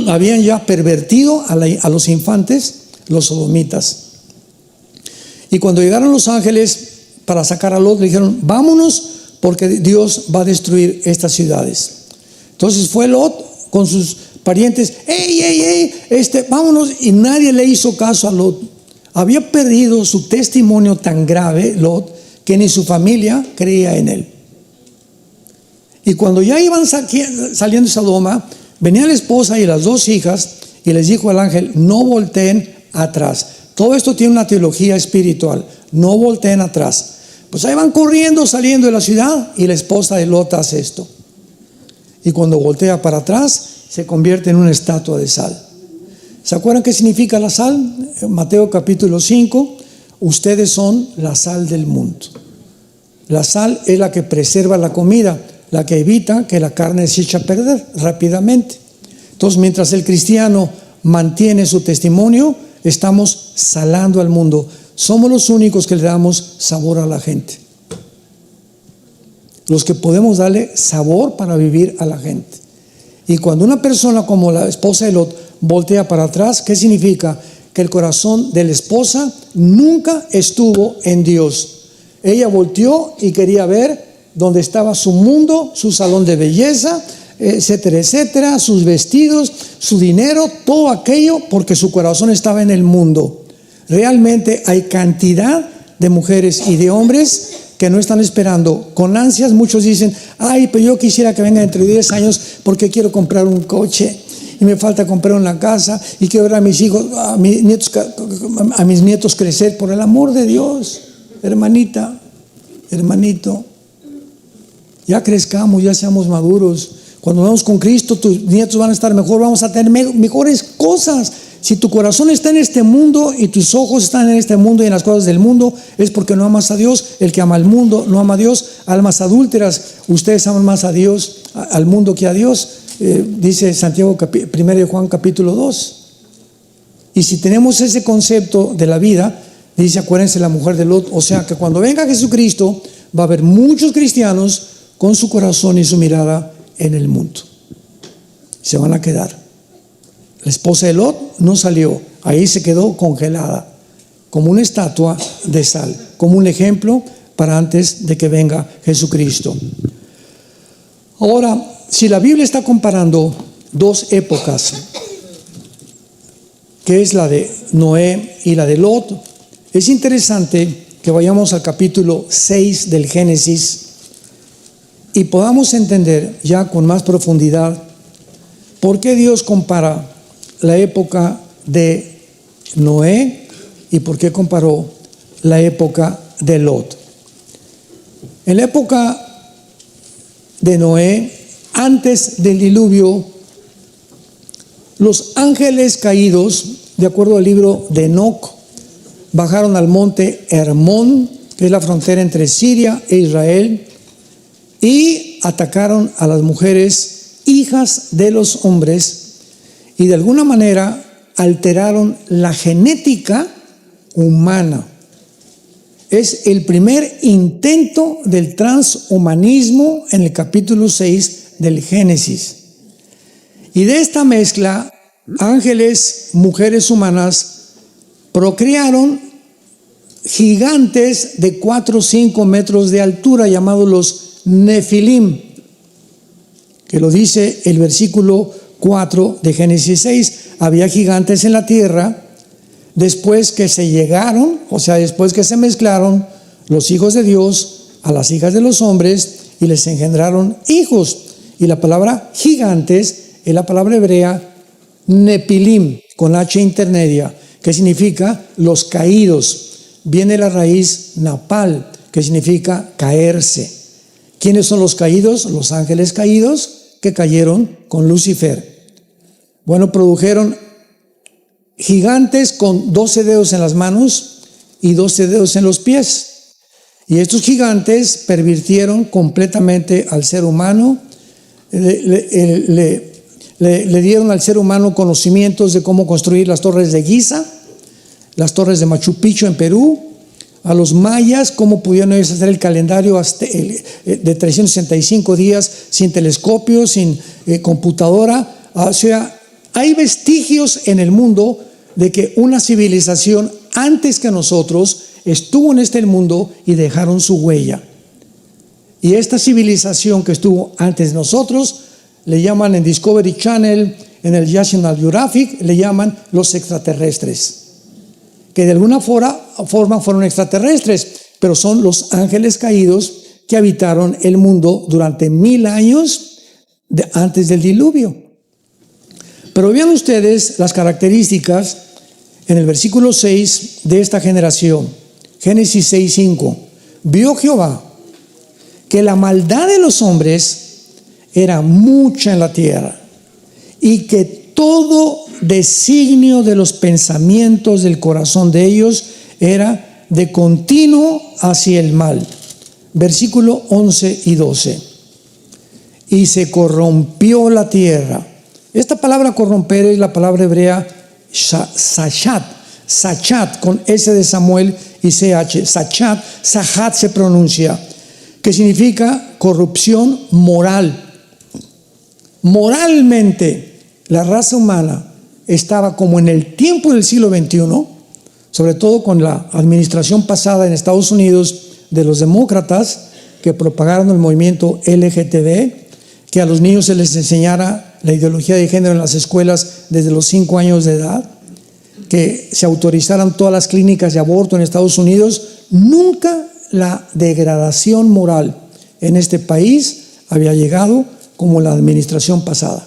Habían ya pervertido a los infantes, los sodomitas. Y cuando llegaron los ángeles para sacar a Lot, le dijeron, vámonos porque Dios va a destruir estas ciudades. Entonces fue Lot con sus parientes, vámonos, y nadie le hizo caso a Lot. Había perdido su testimonio tan grave, Lot, que ni su familia creía en él. Y cuando ya iban saliendo de Sodoma, venía la esposa y las dos hijas y les dijo al ángel, no volteen atrás. Todo esto tiene una teología espiritual, no volteen atrás. Pues ahí van corriendo, saliendo de la ciudad, y la esposa de Lot hace esto. Y cuando voltea para atrás, se convierte en una estatua de sal. ¿Se acuerdan qué significa la sal? En Mateo capítulo 5, ustedes son la sal del mundo. La sal es la que preserva la comida, la que evita que la carne se eche a perder rápidamente. Entonces, mientras el cristiano mantiene su testimonio, estamos salando al mundo. Somos los únicos que le damos sabor a la gente. Los que podemos darle sabor para vivir a la gente. Y cuando una persona como la esposa de Lot voltea para atrás, ¿qué significa? que el corazón de la esposa nunca estuvo en Dios. Ella volteó y quería ver dónde estaba su mundo, su salón de belleza, etcétera, etcétera, sus vestidos, su dinero, todo aquello, porque su corazón estaba en el mundo. Realmente hay cantidad de mujeres y de hombres que no están esperando con ansias. Muchos dicen: ay, pero yo quisiera que venga dentro de 10 años porque quiero comprar un coche y me falta comprar una casa y quiero ver a mis hijos, a mis nietos crecer. Por el amor de Dios, hermanita, hermanito, ya crezcamos, ya seamos maduros. Cuando vamos con Cristo, tus nietos van a estar mejor, vamos a tener mejores cosas. Si tu corazón está en este mundo y tus ojos están en este mundo y en las cosas del mundo, es porque no amas a Dios. El que ama al mundo no ama a Dios. Almas adúlteras, ustedes aman más a Dios, al mundo que a Dios. Dice Santiago, 1 de Juan capítulo 2. Y si tenemos ese concepto de la vida, dice, acuérdense la mujer de Lot. O sea que cuando venga Jesucristo, va a haber muchos cristianos con su corazón y su mirada en el mundo. Se van a quedar. La esposa de Lot no salió, ahí se quedó congelada, como una estatua de sal, como un ejemplo para antes de que venga Jesucristo. Ahora, si la Biblia está comparando dos épocas, que es la de Noé y la de Lot, es interesante que vayamos al capítulo 6 del Génesis y podamos entender ya con más profundidad por qué Dios compara la época de Noé y por qué comparó la época de Lot. En la época de Noé, antes del diluvio, los ángeles caídos, de acuerdo al libro de Enoc, bajaron al monte Hermón, que es la frontera entre Siria e Israel, y atacaron a las mujeres, hijas de los hombres, y de alguna manera alteraron la genética humana. Es el primer intento del transhumanismo en el capítulo 6 del Génesis. Y de esta mezcla, ángeles, mujeres humanas, procrearon gigantes de 4 o 5 metros de altura, llamados los Nefilim, que lo dice el versículo 4 de Génesis 6. Había gigantes en la tierra después que se llegaron, o sea, después que se mezclaron los hijos de Dios a las hijas de los hombres y les engendraron hijos. Y la palabra gigantes es la palabra hebrea Nepilim, con H intermedia, que significa los caídos. Viene la raíz napal, que significa caerse. ¿Quiénes son los caídos? Los ángeles caídos que cayeron con Lucifer. Bueno, produjeron gigantes con 12 dedos en las manos y 12 dedos en los pies. Y estos gigantes pervirtieron completamente al ser humano, le dieron al ser humano conocimientos de cómo construir las torres de Giza, las torres de Machu Picchu en Perú, a los mayas cómo pudieron ellos hacer el calendario de 365 días sin telescopio, sin computadora. O sea, hay vestigios en el mundo de que una civilización antes que nosotros estuvo en este mundo y dejaron su huella. Y esta civilización que estuvo antes de nosotros, le llaman en Discovery Channel, en el National Geographic, le llaman los extraterrestres. Que de alguna forma fueron extraterrestres, pero son los ángeles caídos que habitaron el mundo durante 1000 años antes del diluvio. Pero vean ustedes las características en el versículo 6 de esta generación. Génesis 6:5. Vio Jehová que la maldad de los hombres era mucha en la tierra, y que todo designio de los pensamientos del corazón de ellos era de continuo hacia el mal. Versículo 11 y 12. Y se corrompió la tierra. Esta palabra corromper es la palabra hebrea sachat, sachat con S de Samuel y CH, sachat, sachat se pronuncia, que significa corrupción moral. Moralmente, la raza humana estaba como en el tiempo del siglo XXI, sobre todo con la administración pasada en Estados Unidos de los demócratas que propagaron el movimiento LGTB, que a los niños se les enseñara la ideología de género en las escuelas desde los 5 años de edad, que se autorizaran todas las clínicas de aborto en Estados Unidos. Nunca la degradación moral en este país había llegado como la administración pasada.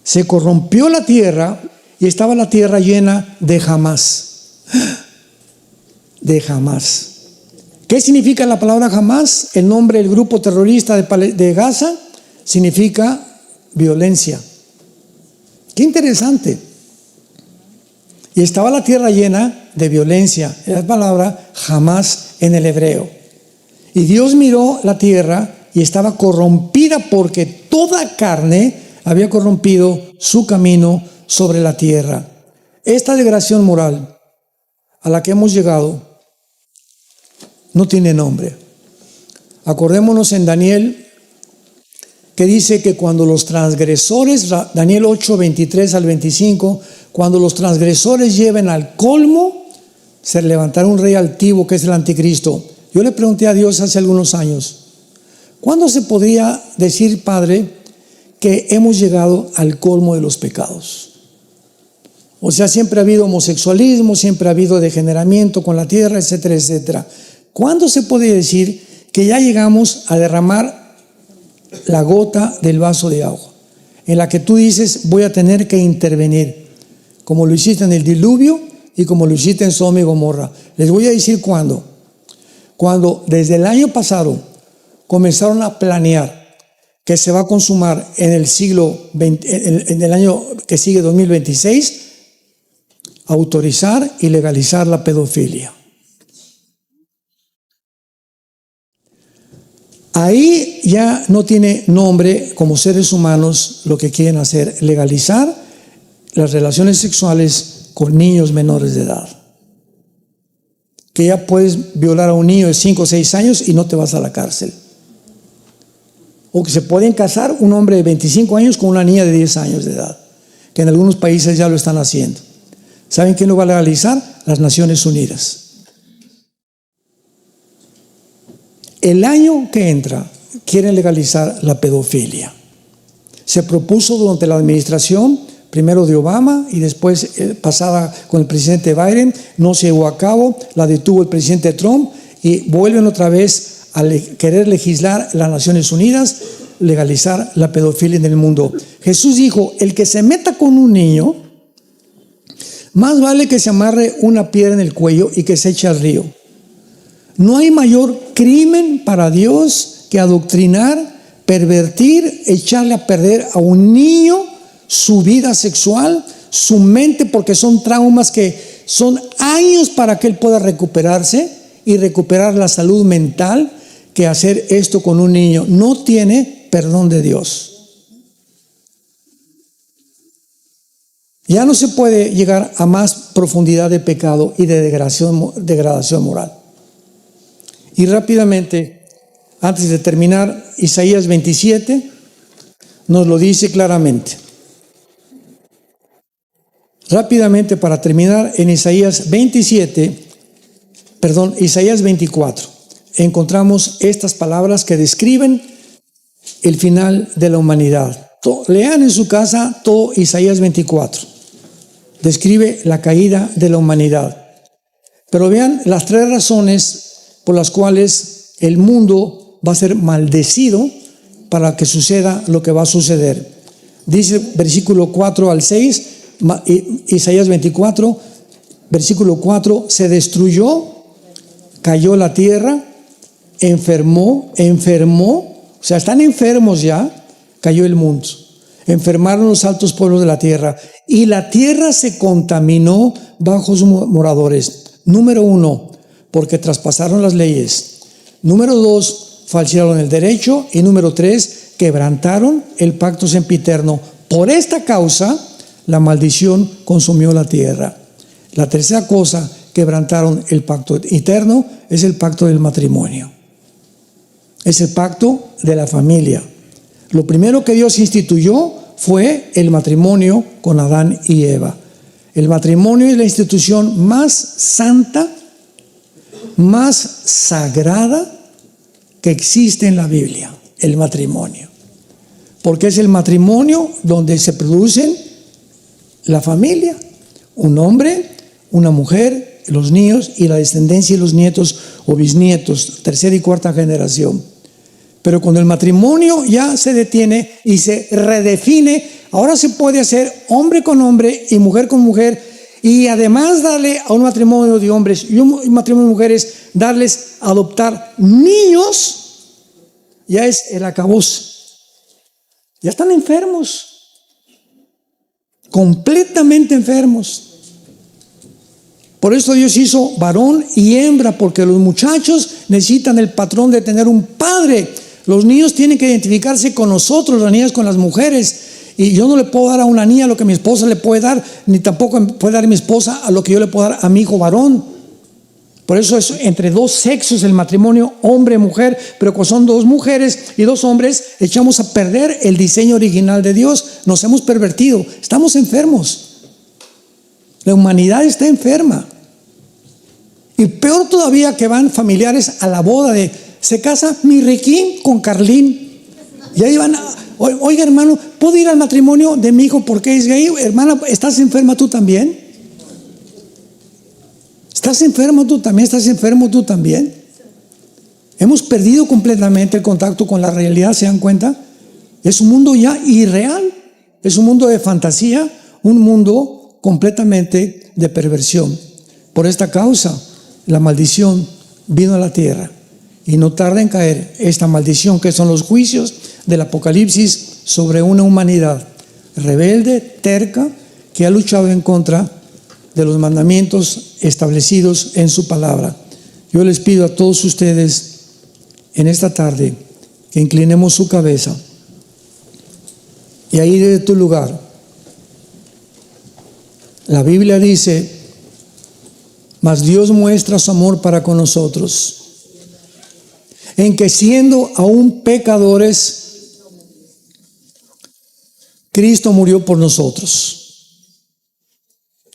Se corrompió la tierra y estaba la tierra llena de Hamás. De Hamás. ¿Qué significa la palabra Hamás? El nombre del grupo terrorista de Gaza significa violencia. Qué interesante. Y estaba la tierra llena de violencia. Es la palabra Hamás en el hebreo. Y Dios miró la tierra y estaba corrompida porque toda carne había corrompido su camino sobre la tierra. Esta degradación moral a la que hemos llegado no tiene nombre. Acordémonos en Daniel, que dice que cuando los transgresores, Daniel 8, 23 al 25, cuando los transgresores lleven al colmo, se levantará un rey altivo que es el anticristo. Yo le pregunté a Dios hace algunos años, ¿cuándo se podría decir, Padre, que hemos llegado al colmo de los pecados? O sea, siempre ha habido homosexualismo, siempre ha habido degeneramiento con la tierra, etcétera, etcétera. ¿Cuándo se puede decir que ya llegamos a derramar la gota del vaso de agua, en la que tú dices, voy a tener que intervenir, como lo hiciste en el diluvio y como lo hiciste en Sodoma y Gomorra? Les voy a decir cuándo. Cuando desde el año pasado comenzaron a planear que se va a consumar en el siglo 20, en el año que sigue, 2026, autorizar y legalizar la pedofilia. Ahí ya no tiene nombre como seres humanos lo que quieren hacer, legalizar las relaciones sexuales con niños menores de edad. Que ya puedes violar a un niño de 5 o 6 años y no te vas a la cárcel. O que se pueden casar un hombre de 25 años con una niña de 10 años de edad, que en algunos países ya lo están haciendo. ¿Saben quién lo va a legalizar? Las Naciones Unidas. El año que entra quieren legalizar la pedofilia. Se propuso durante la administración, primero de Obama y después pasada con el presidente Biden, no se llevó a cabo, la detuvo el presidente Trump y vuelven otra vez a querer legislar las Naciones Unidas, legalizar la pedofilia en el mundo. Jesús dijo, el que se meta con un niño, más vale que se amarre una piedra en el cuello y que se eche al río. No hay mayor crimen para Dios que adoctrinar, pervertir, echarle a perder a un niño su vida sexual, su mente, porque son traumas que son años para que él pueda recuperarse y recuperar la salud mental, que hacer esto con un niño no tiene perdón de Dios. Ya no se puede llegar a más profundidad de pecado y de degradación moral. Y rápidamente, antes de terminar, Isaías 27 nos lo dice claramente. Rápidamente, para terminar, en Isaías 24, encontramos estas palabras que describen el final de la humanidad. Lean en su casa todo Isaías 24. Describe la caída de la humanidad. Pero vean las 3 razones por las cuales el mundo va a ser maldecido para que suceda lo que va a suceder. Dice versículo 4 al 6, Isaías 24, versículo 4, se destruyó, cayó la tierra, enfermó, o sea, están enfermos ya, cayó el mundo. Enfermaron los altos pueblos de la tierra y la tierra se contaminó bajo sus moradores. Número 1, porque traspasaron las leyes. Número 2, falsearon el derecho. Y número 3, quebrantaron el pacto sempiterno. Por esta causa, la maldición consumió la tierra. La tercera cosa, quebrantaron el pacto eterno, es el pacto del matrimonio. Es el pacto de la familia. Lo primero que Dios instituyó fue el matrimonio con Adán y Eva. El matrimonio es la institución más santa, más sagrada que existe en la Biblia, el matrimonio. Porque es el matrimonio donde se producen la familia, un hombre, una mujer, los niños y la descendencia y los nietos o bisnietos, tercera y cuarta generación. Pero cuando el matrimonio ya se detiene y se redefine, ahora se puede hacer hombre con hombre y mujer con mujer, y además darle a un matrimonio de hombres y un matrimonio de mujeres, darles a adoptar niños, ya es el acabose. Ya están enfermos, completamente enfermos. Por eso Dios hizo varón y hembra, porque los muchachos necesitan el patrón de tener un padre. Los niños tienen que identificarse con nosotros, las niñas con las mujeres. Y yo no le puedo dar a una niña lo que mi esposa le puede dar, ni tampoco puede dar a mi esposa a lo que yo le puedo dar a mi hijo varón. Por eso es entre dos sexos el matrimonio, hombre-mujer, pero cuando son dos mujeres y dos hombres, echamos a perder el diseño original de Dios. Nos hemos pervertido, estamos enfermos. La humanidad está enferma. Y peor todavía que van familiares a la boda de, se casa mi Riquín con Carlín. Y ahí van, oiga hermano, ¿puedo ir al matrimonio de mi hijo porque es gay? Hermana, ¿estás enferma tú también? ¿Estás enfermo tú también? ¿Estás enfermo tú también? Hemos perdido completamente el contacto con la realidad, ¿se dan cuenta? Es un mundo ya irreal, es un mundo de fantasía, un mundo completamente de perversión. Por esta causa, la maldición vino a la tierra y no tarda en caer esta maldición, que son los juicios del Apocalipsis sobre una humanidad rebelde, terca, que ha luchado en contra de los mandamientos establecidos en su palabra. Yo les pido a todos ustedes en esta tarde que inclinemos su cabeza y ahí desde tu lugar. La Biblia dice, mas Dios muestra su amor para con nosotros, en que siendo aún pecadores, Cristo murió por nosotros.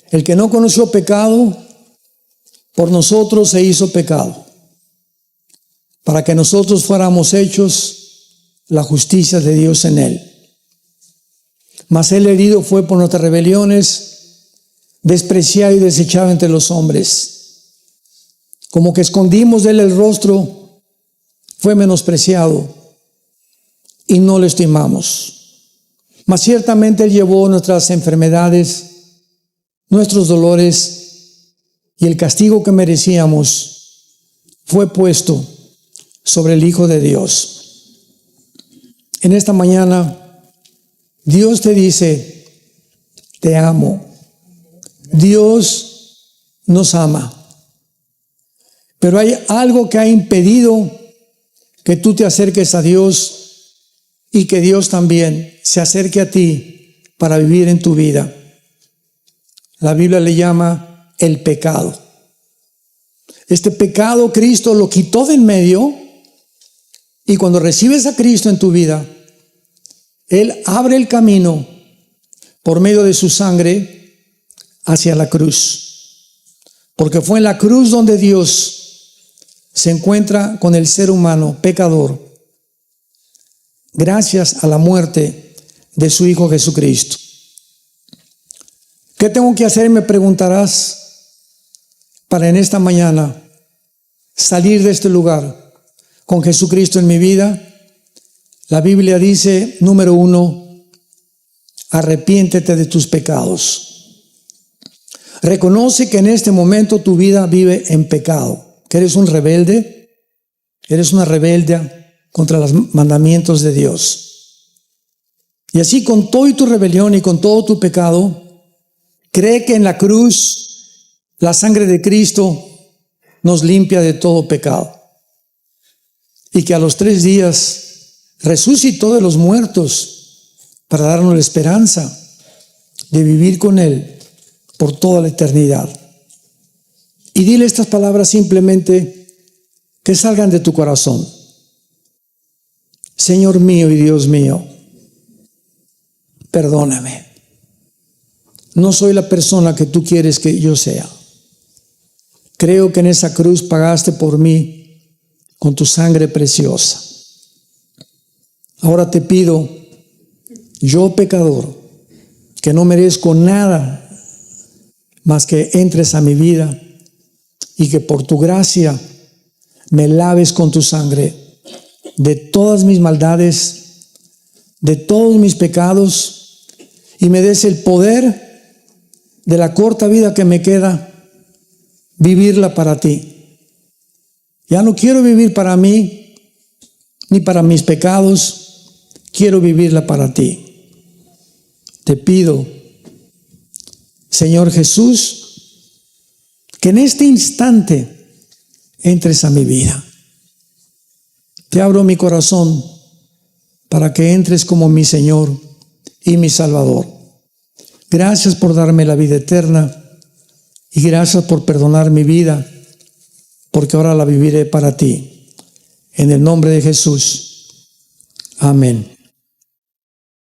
El que no conoció pecado, por nosotros se hizo pecado, para que nosotros fuéramos hechos la justicia de Dios en él. Mas él herido fue por nuestras rebeliones, despreciado y desechado entre los hombres. Como que escondimos de él el rostro, fue menospreciado y no le estimamos. Mas ciertamente él llevó nuestras enfermedades, nuestros dolores, y el castigo que merecíamos fue puesto sobre el Hijo de Dios. En esta mañana, Dios te dice, te amo. Dios nos ama. Pero hay algo que ha impedido que tú te acerques a Dios y que Dios también se acerque a ti para vivir en tu vida. La Biblia le llama el pecado. Este pecado Cristo lo quitó del medio, y cuando recibes a Cristo en tu vida, Él abre el camino por medio de su sangre hacia la cruz. Porque fue en la cruz donde Dios se encuentra con el ser humano pecador, gracias a la muerte de su Hijo Jesucristo. ¿Qué tengo que hacer? Me preguntarás, para en esta mañana salir de este lugar con Jesucristo en mi vida. La Biblia dice, número 1, arrepiéntete de tus pecados. Reconoce que en este momento tu vida vive en pecado, que eres un rebelde, eres una rebelde contra los mandamientos de Dios. Y así, con todo y tu rebelión y con todo tu pecado, cree que en la cruz la sangre de Cristo nos limpia de todo pecado, y que a los 3 días resucitó de los muertos para darnos la esperanza de vivir con Él por toda la eternidad. Y dile estas palabras simplemente, que salgan de tu corazón. Señor mío y Dios mío, perdóname. No soy la persona que tú quieres que yo sea. Creo que en esa cruz pagaste por mí con tu sangre preciosa. Ahora te pido, yo pecador, que no merezco nada más que entres a mi vida y que por tu gracia me laves con tu sangre de todas mis maldades, de todos mis pecados, y me des el poder de la corta vida que me queda, vivirla para ti. Ya no quiero vivir para mí ni para mis pecados, quiero vivirla para ti. Te pido, Señor Jesús, que en este instante entres a mi vida. Te abro mi corazón para que entres como mi Señor y mi Salvador. Gracias por darme la vida eterna y gracias por perdonar mi vida, porque ahora la viviré para ti. En el nombre de Jesús. Amén.